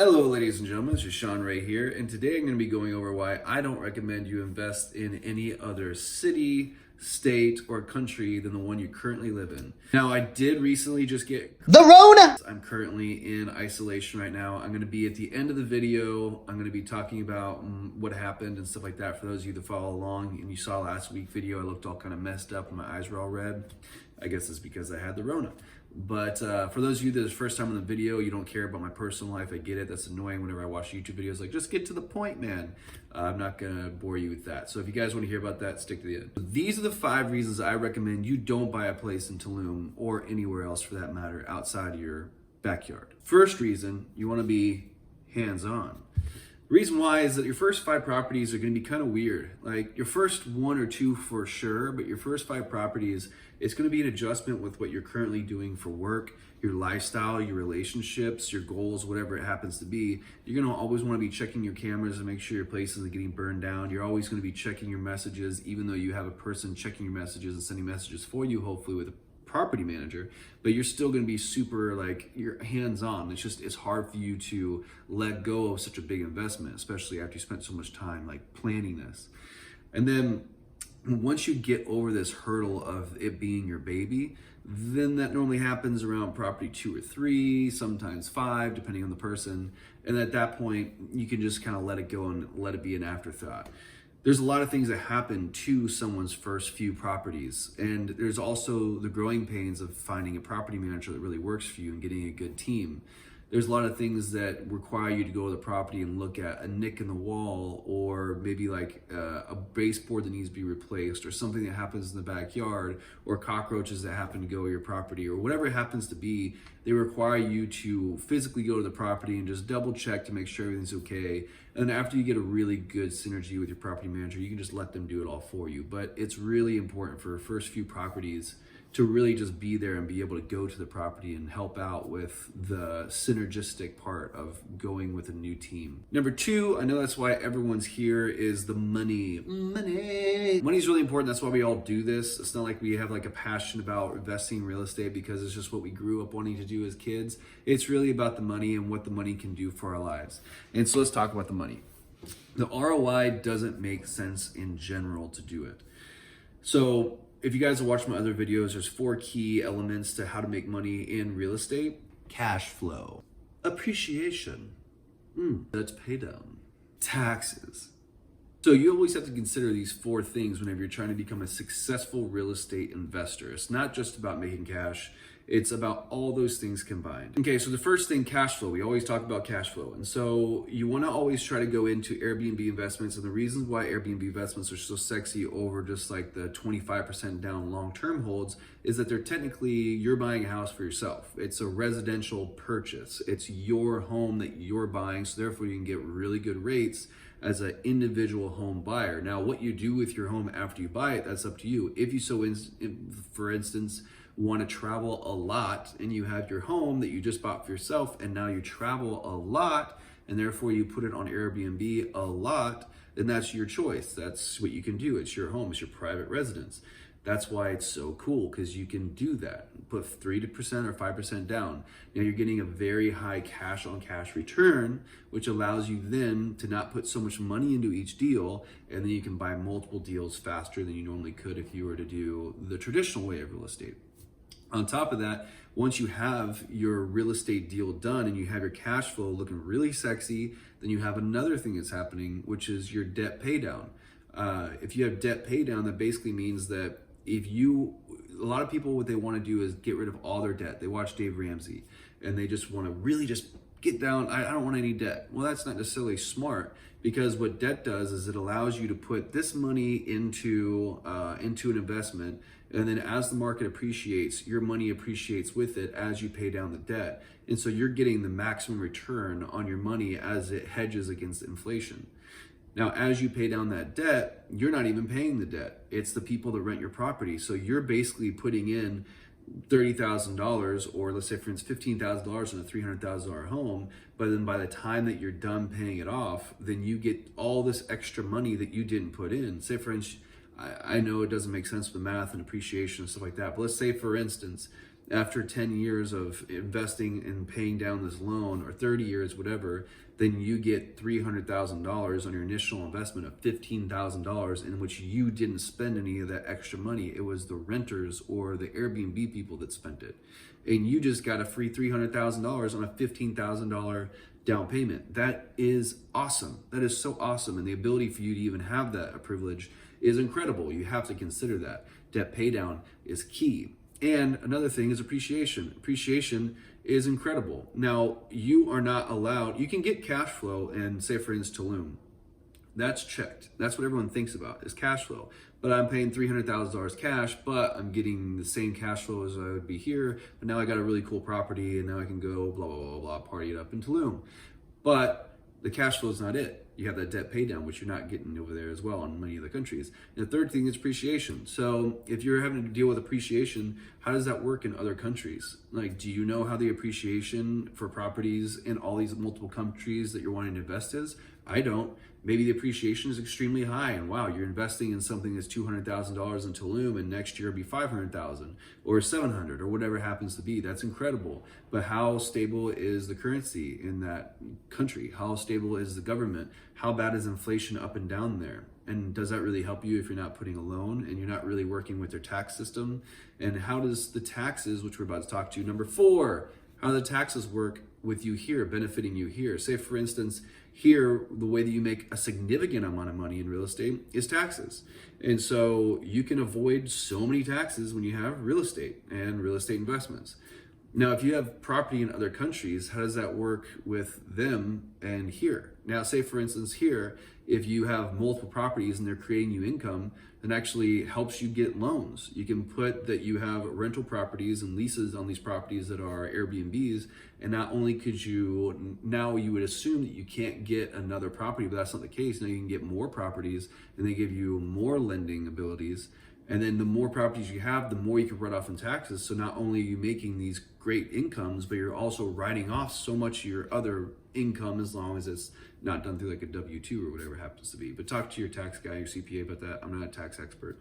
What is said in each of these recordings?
Hello, ladies and gentlemen, this is Sean Ray here, and today I'm going to be going over why I don't recommend you invest in any other city, state, or country than the one you currently live in. Now, I did recently just get The Rona! I'm currently in isolation right now. I'm going to be at the end of the video. I'm going to be talking about what happened and stuff like that. For those of you that follow along and you saw last week's video, I looked all kind of messed up and my eyes were all red. I guess it's because I had the Rona. But for those of you that is first time on the video, you don't care about my personal life, I get it. That's annoying whenever I watch YouTube videos. Like, just get to the point, man. I'm not going to bore you with that. So if you guys want to hear about that, stick to the end. These are the 5 reasons I recommend you don't buy a place in Tulum or anywhere else for that matter outside of your backyard. First reason, you want to be hands-on. The reason why is that your first 5 properties are going to be kind of weird. Like your first 1 or 2 for sure, but your first 5 properties, it's going to be an adjustment with what you're currently doing for work, your lifestyle, your relationships, your goals, whatever it happens to be. You're going to always want to be checking your cameras and make sure your place isn't getting burned down. You're always going to be checking your messages, even though you have a person checking your messages and sending messages for you, hopefully with a property manager, but you're still going to be super like you're hands-on. It's hard for you to let go of such a big investment, especially after you spent so much time like planning this. And then once you get over this hurdle of it being your baby, then that normally happens around property 2 or 3, sometimes 5, depending on the person. And at that point, you can just kind of let it go and let it be an afterthought. There's a lot of things that happen to someone's first few properties. And there's also the growing pains of finding a property manager that really works for you and getting a good team. There's a lot of things that require you to go to the property and look at a nick in the wall, or maybe like a baseboard that needs to be replaced, or something that happens in the backyard, or cockroaches that happen to go to your property, or whatever it happens to be. They require you to physically go to the property and just double check to make sure everything's okay. And then after you get a really good synergy with your property manager, you can just let them do it all for you. But it's really important for the first few properties to really just be there and be able to go to the property and help out with the synergistic part of going with a new team. Number 2, I know that's why everyone's here, is the money. Money's really important. That's why we all do this. It's not like we have like a passion about investing in real estate because it's just what we grew up wanting to do as kids. It's really about the money and what the money can do for our lives. And so let's talk about the money. The ROI doesn't make sense in general to do it. So if you guys have watched my other videos, there's 4 key elements to how to make money in real estate. Cash flow, appreciation, that's pay down, taxes. So you always have to consider these 4 things whenever you're trying to become a successful real estate investor. It's not just about making cash. It's about all those things combined. Okay, so the first thing, cash flow. We always talk about cash flow. And so you want to always try to go into Airbnb investments. And the reasons why Airbnb investments are so sexy over just like the 25% down long-term holds is that they're technically, you're buying a house for yourself. It's a residential purchase. It's your home that you're buying. So therefore you can get really good rates as an individual home buyer. Now, what you do with your home after you buy it, that's up to you. If you for instance, want to travel a lot and you have your home that you just bought for yourself and now you travel a lot and therefore you put it on Airbnb a lot, then that's your choice. That's what you can do. It's your home, it's your private residence. That's why it's so cool, because you can do that. Put 3% or 5% down. Now you're getting a very high cash on cash return, which allows you then to not put so much money into each deal, and then you can buy multiple deals faster than you normally could if you were to do the traditional way of real estate. On top of that, once you have your real estate deal done and you have your cash flow looking really sexy, then you have another thing that's happening, which is your debt pay down. If you have debt pay down, that basically means that a lot of people, what they want to do is get rid of all their debt. They watch Dave Ramsey and they just want to really just get down. I don't want any debt. Well, that's not necessarily smart, because what debt does is it allows you to put this money into an investment. And then as the market appreciates, your money appreciates with it as you pay down the debt. And so you're getting the maximum return on your money as it hedges against inflation. Now, as you pay down that debt, you're not even paying the debt. It's the people that rent your property. So you're basically putting in $30,000, or let's say for instance $15,000 in a $300,000 home, but then by the time that you're done paying it off, then you get all this extra money that you didn't put in. Say for instance, I know it doesn't make sense with math and appreciation and stuff like that, but let's say for instance after 10 years of investing and paying down this loan, or 30 years, whatever, then you get $300,000 on your initial investment of $15,000, in which you didn't spend any of that extra money. It was the renters or the Airbnb people that spent it. And you just got a free $300,000 on a $15,000 down payment. That is awesome. That is so awesome. And the ability for you to even have that privilege is incredible. You have to consider that. Debt pay down is key. And another thing is appreciation. Appreciation is incredible. Now, you are not allowed, you can get cash flow and say, for instance, Tulum. That's checked. That's what everyone thinks about is cash flow. But I'm paying $300,000 cash, but I'm getting the same cash flow as I would be here. But now I got a really cool property, and now I can go blah, blah, blah, blah, party it up in Tulum. But the cash flow is not it. You have that debt pay down, which you're not getting over there as well in many other countries. And the third thing is appreciation. So if you're having to deal with appreciation, how does that work in other countries? Like, do you know how the appreciation for properties in all these multiple countries that you're wanting to invest is? I don't. Maybe the appreciation is extremely high, and wow, you're investing in something that's $200,000 in Tulum, and next year it'll be $500,000 or $700,000 or whatever happens to be. That's incredible. But how stable is the currency in that country? How stable is the government? How bad is inflation up and down there? And does that really help you if you're not putting a loan and you're not really working with their tax system? And how does the taxes, which we're about to talk to, number 4, how do the taxes work with you here, benefiting you here? Say, for instance, here, the way that you make a significant amount of money in real estate is taxes. And so you can avoid so many taxes when you have real estate and real estate investments. Now, if you have property in other countries, how does that work with them and here? Now, say, for instance, here, if you have multiple properties and they're creating you income, then actually helps you get loans. You can put that you have rental properties and leases on these properties that are Airbnbs, and not only could you, now you would assume that you can't get another property, but that's not the case. Now you can get more properties, and they give you more lending abilities. And then the more properties you have, the more you can write off in taxes. So not only are you making these great incomes, but you're also writing off so much of your other income, as long as it's not done through like a W-2 or whatever it happens to be. But talk to your tax guy, your CPA about that. I'm not a tax expert.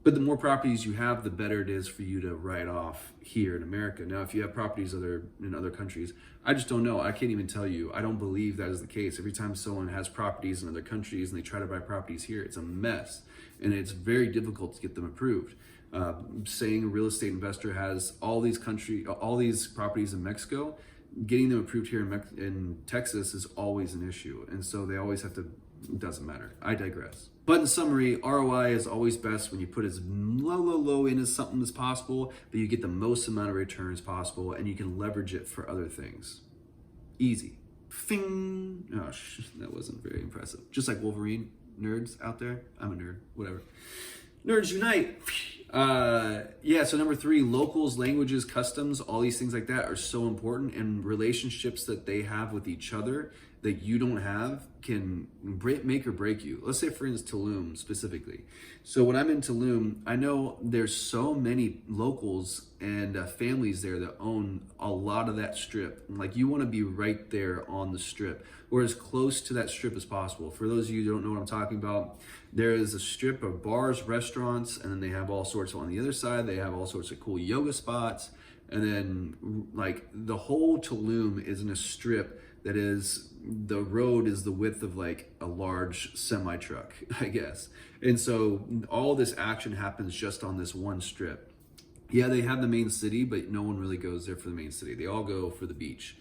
But the more properties you have, the better it is for you to write off here in America. Now, if you have properties in other countries, I just don't know. I can't even tell you. I don't believe that is the case. Every time someone has properties in other countries and they try to buy properties here, it's a mess. And it's very difficult to get them approved. Saying a real estate investor has all these properties in Mexico, getting them approved here in Texas is always an issue. And so they always have to, it doesn't matter. I digress. But in summary, ROI is always best when you put as low in as something as possible, but you get the most amount of returns possible, and you can leverage it for other things. Easy. Fing. Oh, that wasn't very impressive. Just like Wolverine, nerds out there. I'm a nerd, whatever. Nerds unite. So number 3, locals, languages, customs, all these things like that are so important, and relationships that they have with each other that you don't have can make or break you. Let's say, for instance, Tulum specifically. So when I'm in Tulum, I know there's so many locals and families there that own a lot of that strip. Like, you want to be right there on the strip, or as close to that strip as possible. For those of you who don't know what I'm talking about, there is a strip of bars, restaurants, and then they have all sorts on the other side. They have all sorts of cool yoga spots. And then like the whole Tulum is in a strip that is, the road is the width of like a large semi truck, I guess. And so all this action happens just on this one strip. Yeah, they have the main city, but no one really goes there for the main city. They all go for the beach.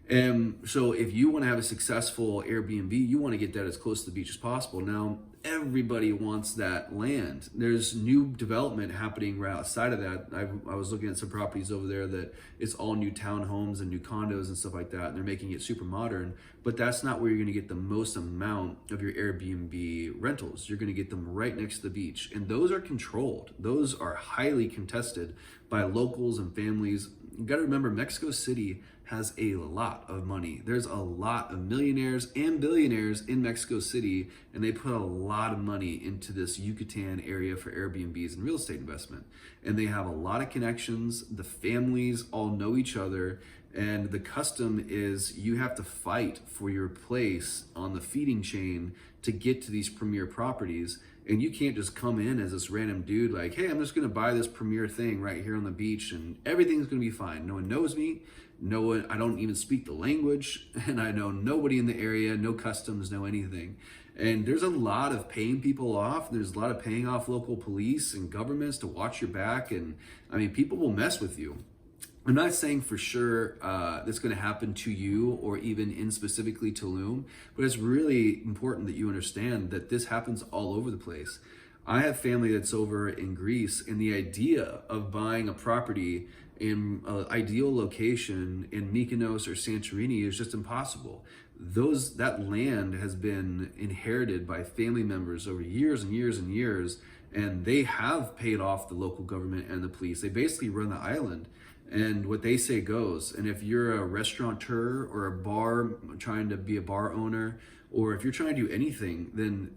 And so if you want to have a successful Airbnb, you want to get that as close to the beach as possible. Now, everybody wants that land. There's new development happening right outside of that. I was looking at some properties over there that it's all new townhomes and new condos and stuff like that, and they're making it super modern, but that's not where you're going to get the most amount of your Airbnb rentals. You're going to get them right next to the beach, and those are controlled. Those are highly contested by locals and families. You got to remember, Mexico City has a lot of money. There's a lot of millionaires and billionaires in Mexico City, and they put a lot of money into this Yucatan area for Airbnbs and real estate investment. And they have a lot of connections. The families all know each other, and the custom is you have to fight for your place on the feeding chain to get to these premier properties. And you can't just come in as this random dude like, hey, I'm just gonna buy this premier thing right here on the beach and everything's gonna be fine. No one knows me, no one, I don't even speak the language, and I know nobody in the area, no customs, no anything. And there's a lot of paying people off. There's a lot of paying off local police and governments to watch your back. And I mean, people will mess with you. I'm not saying for sure that's going to happen to you or even in specifically Tulum, but it's really important that you understand that this happens all over the place. I have family that's over in Greece, and the idea of buying a property in an ideal location in Mykonos or Santorini is just impossible. That land has been inherited by family members over years and years and years, and they have paid off the local government and the police. They basically run the island, and what they say goes. And if you're a restaurateur or a bar trying to be a bar owner, or if you're trying to do anything, then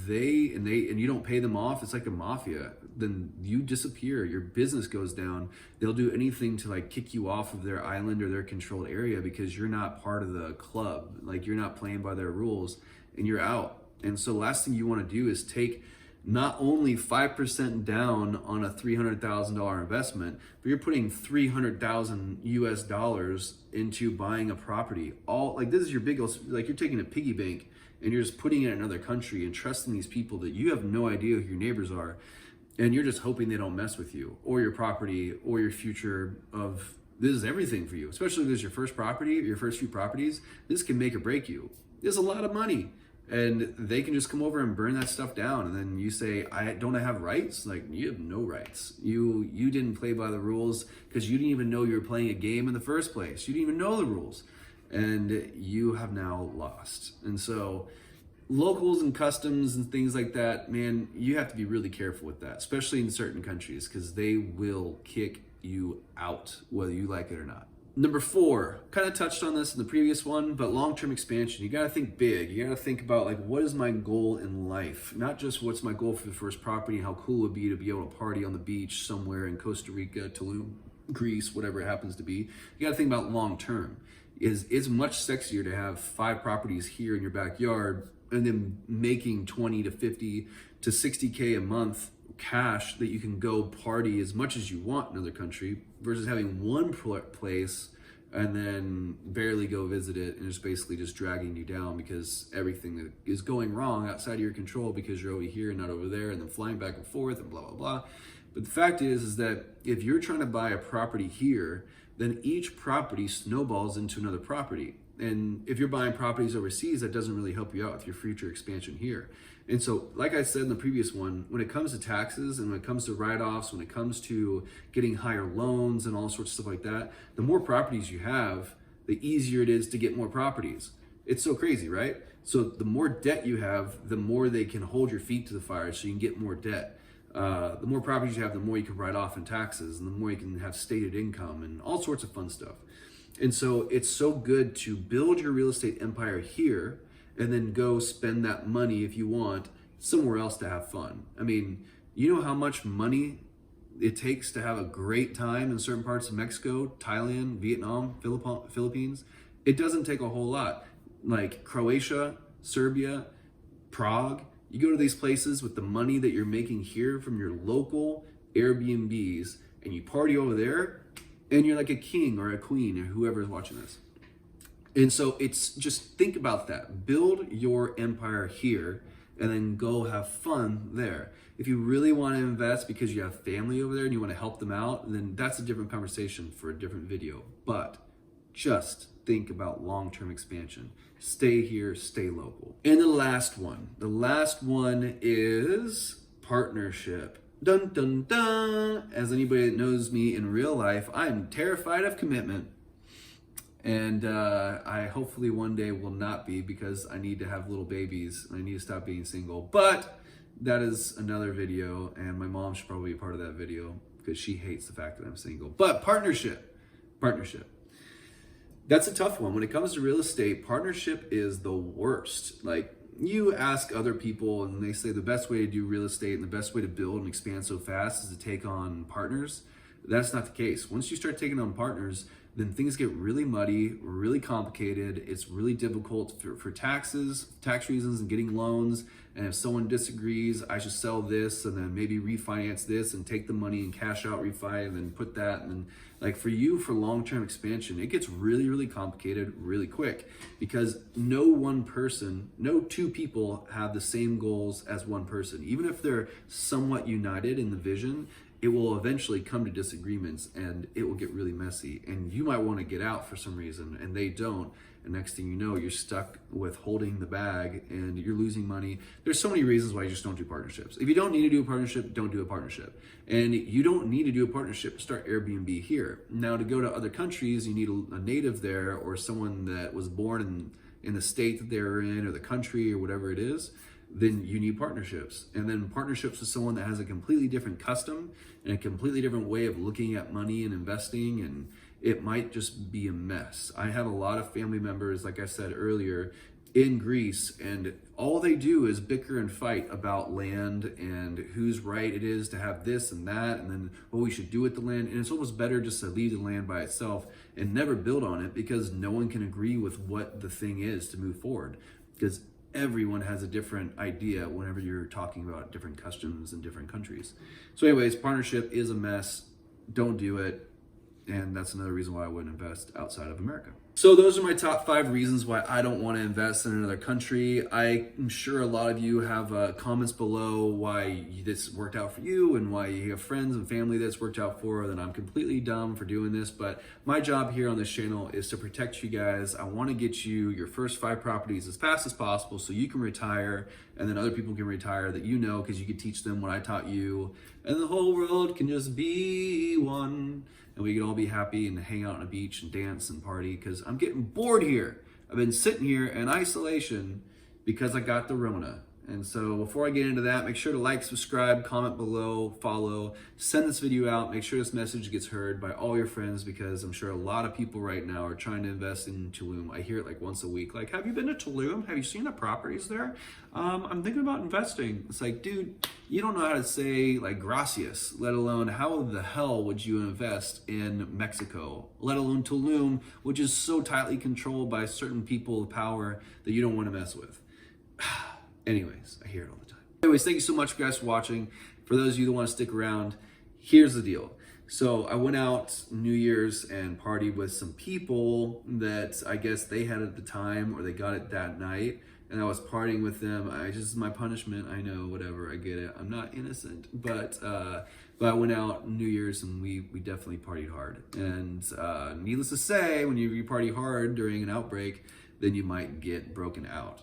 and you don't pay them off, it's like a mafia. Then you disappear, your business goes down. They'll do anything to like kick you off of their island or their controlled area because you're not part of the club. Like you're not playing by their rules and you're out. And so last thing you want to do is take not only 5% down on a $300,000 investment, but you're putting 300,000 US dollars into buying a property. All like this is your biggest, like you're taking a piggy bank and you're just putting it in another country and trusting these people that you have no idea who your neighbors are. And you're just hoping they don't mess with you or your property or your future of, this is everything for you, especially if this is your first property or your first few properties. This can make or break you. There's a lot of money. And they can just come over and burn that stuff down. And then you say, I have rights? Like, you have no rights. You didn't play by the rules because you didn't even know you were playing a game in the first place. You didn't even know the rules. And you have now lost. And so locals and customs and things like that, man, you have to be really careful with that, especially in certain countries, because they will kick you out, whether you like it or not. Number 4, kind of touched on this in the previous one, but long-term expansion. You got to think big. You got to think about like, what is my goal in life? Not just what's my goal for the first property and how cool it would be to be able to party on the beach somewhere in Costa Rica, Tulum, Greece, whatever it happens to be. You got to think about long-term. It's much sexier to have 5 properties here in your backyard and then making 20 to 50 to 60K a month cash that you can go party as much as you want in another country versus having one place and then barely go visit it and it's basically just dragging you down because everything that is going wrong outside of your control because you're over here and not over there and then flying back and forth and blah, blah, blah. But the fact is that if you're trying to buy a property here, then each property snowballs into another property. And if you're buying properties overseas, that doesn't really help you out with your future expansion here. And so, like I said in the previous one, when it comes to taxes and when it comes to write-offs, when it comes to getting higher loans and all sorts of stuff like that, the more properties you have, the easier it is to get more properties. It's so crazy, right? So the more debt you have, the more they can hold your feet to the fire so you can get more debt. The more properties you have, the more you can write off in taxes and the more you can have stated income and all sorts of fun stuff. And so it's so good to build your real estate empire here and then go spend that money if you want somewhere else to have fun. I mean, you know how much money it takes to have a great time in certain parts of Mexico, Thailand, Vietnam, Philippines? It doesn't take a whole lot. Like Croatia, Serbia, Prague, you go to these places with the money that you're making here from your local Airbnbs and you party over there and you're like a king or a queen or whoever is watching this. And so it's just think about that. Build your empire here and then go have fun there. If you really want to invest because you have family over there and you want to help them out, then that's a different conversation for a different video. But just think about long-term expansion. Stay here, stay local. And the last one is partnership. Dun, dun, dun. As anybody that knows me in real life, I'm terrified of commitment. And I hopefully one day will not be because I need to have little babies and I need to stop being single. But that is another video and my mom should probably be part of that video because she hates the fact that I'm single. But partnership. That's a tough one. When it comes to real estate, partnership is the worst. Like, you ask other people and they say the best way to do real estate and the best way to build and expand so fast is to take on partners. That's not the case. Once you start taking on partners, then things get really muddy, really complicated. It's really difficult for tax reasons and getting loans. And if someone disagrees, I should sell this and then maybe refinance this and take the money and cash out refi and then put that. And then like for you, for long-term expansion, it gets really, really complicated really quick because no one person, no two people have the same goals as one person. Even if they're somewhat united in the vision, it will eventually come to disagreements and it will get really messy. And you might want to get out for some reason and they don't. And next thing you know, you're stuck with holding the bag and you're losing money. There's so many reasons why you just don't do partnerships. If you don't need to do a partnership, don't do a partnership. And you don't need to do a partnership to start Airbnb here. Now, to go to other countries, you need a native there or someone that was born in the state that they're in or the country or whatever it is. Then you need partnerships. And then partnerships with someone that has a completely different custom and a completely different way of looking at money and investing, and it might just be a mess. I have a lot of family members, like I said earlier, in Greece, and all they do is bicker and fight about land and whose right it is to have this and that, and then what we should do with the land. And it's almost better just to leave the land by itself and never build on it because no one can agree with what the thing is to move forward. Because everyone has a different idea whenever you're talking about different customs in different countries. So anyways, partnership is a mess. Don't do it. And that's another reason why I wouldn't invest outside of America. So those are my top 5 reasons why I don't want to invest in another country. I'm sure a lot of you have comments below why this worked out for you and why you have friends and family that's worked out for, that I'm completely dumb for doing this. But my job here on this channel is to protect you guys. I want to get you your first 5 properties as fast as possible so you can retire and then other people can retire that you know, because you can teach them what I taught you. And the whole world can just be one. And we can all be happy and hang out on a beach and dance and party, because I'm getting bored here. I've been sitting here in isolation because I got the Rona. And so before I get into that, make sure to like, subscribe, comment below, follow, send this video out, make sure this message gets heard by all your friends, because I'm sure a lot of people right now are trying to invest in Tulum. I hear it like once a week, like, have you been to Tulum? Have you seen the properties there? I'm thinking about investing. It's like, dude, you don't know how to say like gracias, let alone how the hell would you invest in Mexico, let alone Tulum, which is so tightly controlled by certain people of power that you don't want to mess with. Anyways, I hear it all the time. Anyways, thank you so much, guys, for watching. For those of you that want to stick around, here's the deal. So I went out New Year's and partied with some people that I guess they had at the time, or they got it that night, and I was partying with them. My punishment, I know, whatever, I get it. I'm not innocent, but I went out New Year's and we definitely partied hard. And needless to say, when you party hard during an outbreak, then you might get broken out.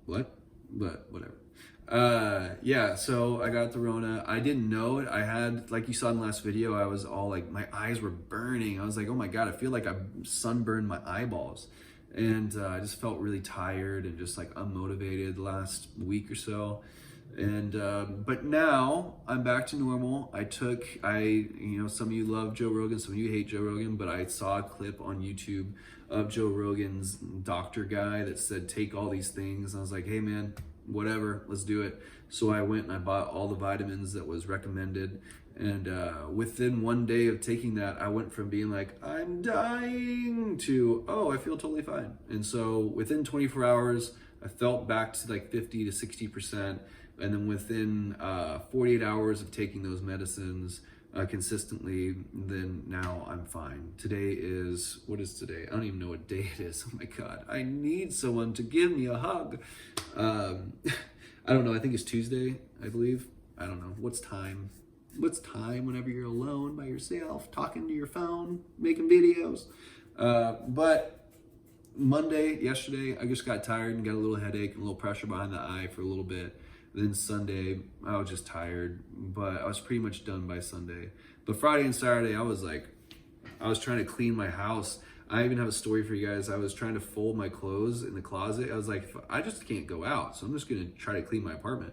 What? But whatever. Yeah, so I got the Rona. I didn't know it. I had, like you saw in the last video, I was all like, my eyes were burning. I was like, oh my God, I feel like I sunburned my eyeballs. And I just felt really tired and just like unmotivated the last week or so. And but now I'm back to normal. Some of you love Joe Rogan, some of you hate Joe Rogan, but I saw a clip on YouTube of Joe Rogan's doctor guy that said take all these things. And I was like, hey man, whatever, let's do it. So I went and I bought all the vitamins that was recommended. And within one day of taking that, I went from being like, I'm dying, to, oh, I feel totally fine. And so within 24 hours, I felt back to like 50 to 60%. And then within 48 hours of taking those medicines consistently, then now I'm fine. What is today? I don't even know what day it is. Oh my God, I need someone to give me a hug. I don't know, I think it's Tuesday, I believe. I don't know, what's time whenever you're alone by yourself, talking to your phone, making videos. But yesterday, I just got tired and got a little headache and a little pressure behind the eye for a little bit. Then Sunday, I was just tired, but I was pretty much done by Sunday. But Friday and Saturday, I was trying to clean my house. I even have a story for you guys. I was trying to fold my clothes in the closet. I was like, I just can't go out, so I'm just gonna try to clean my apartment.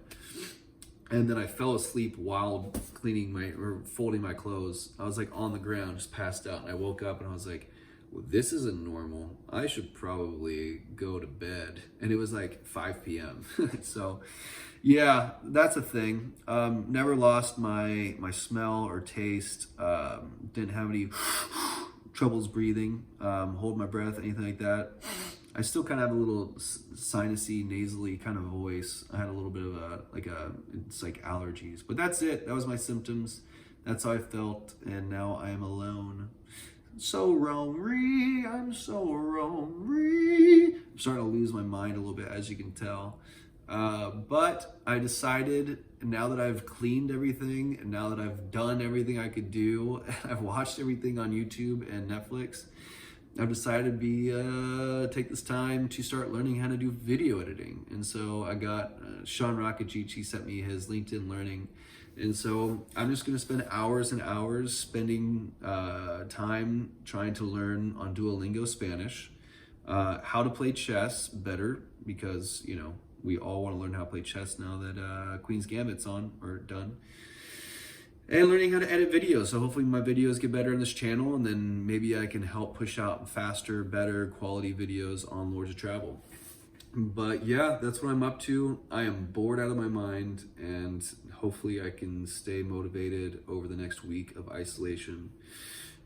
And then I fell asleep while folding my clothes. I was like on the ground, just passed out, and I woke up and I was like, well, this isn't normal. I should probably go to bed. And it was like 5 p.m. So yeah, that's a thing. Never lost my smell or taste. Didn't have any troubles breathing, hold my breath, anything like that. I still kind of have a little sinusy, nasally kind of voice. I had a little bit of it's like allergies, but that's it. That was my symptoms. That's how I felt, and now I am alone. So wrong-ree, I'm so wrong-ree. I'm starting to lose my mind a little bit, as you can tell. But I decided, now that I've cleaned everything, and now that I've done everything I could do, I've watched everything on YouTube and Netflix, I've decided to take this time to start learning how to do video editing. And so I got Sean Rakajic, he sent me his LinkedIn Learning. And so I'm just going to spend hours and hours spending time trying to learn on Duolingo Spanish, how to play chess better, because, you know, we all want to learn how to play chess now that Queen's Gambit's on or done. And learning how to edit videos. So hopefully my videos get better on this channel, and then maybe I can help push out faster, better quality videos on Lords of Travel. But yeah, that's what I'm up to. I am bored out of my mind, and hopefully I can stay motivated over the next week of isolation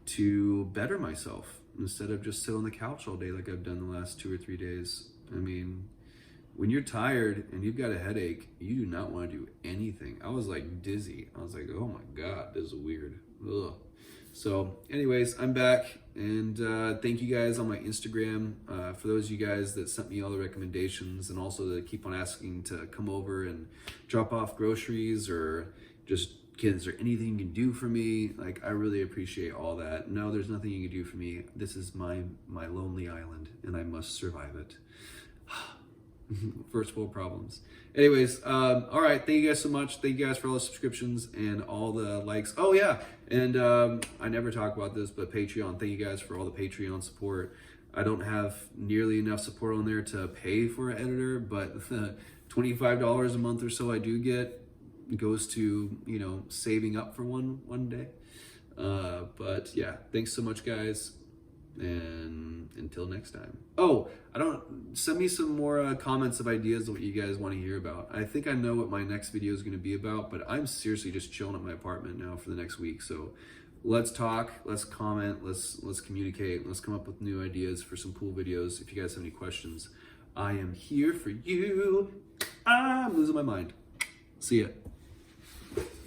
to better myself instead of just sit on the couch all day like I've done the last 2 or 3 days. I mean, when you're tired and you've got a headache, you do not want to do anything. I was like dizzy. I was like, oh my God, this is weird. Ugh. So anyways, I'm back, and thank you guys on my Instagram. For those of you guys that sent me all the recommendations, and also that keep on asking to come over and drop off groceries, or just, kids, is there anything you can do for me? Like, I really appreciate all that. No, there's nothing you can do for me. This is my lonely island, and I must survive it. First world problems. Anyways, all right, thank you guys so much. Thank you guys for all the subscriptions and all the likes. Oh yeah, and I never talk about this, but Patreon. Thank you guys for all the Patreon support. I don't have nearly enough support on there to pay for an editor, but the $25 a month or so I do get goes to, you know, saving up for one day. But yeah, thanks so much, guys. And until next time. Oh, send me some more comments of ideas of what you guys want to hear about. I think I know what my next video is going to be about, but I'm seriously just chilling at my apartment now for the next week. So let's talk, let's comment, let's communicate, let's come up with new ideas for some cool videos. If you guys have any questions, I am here for you. I'm losing my mind. See ya.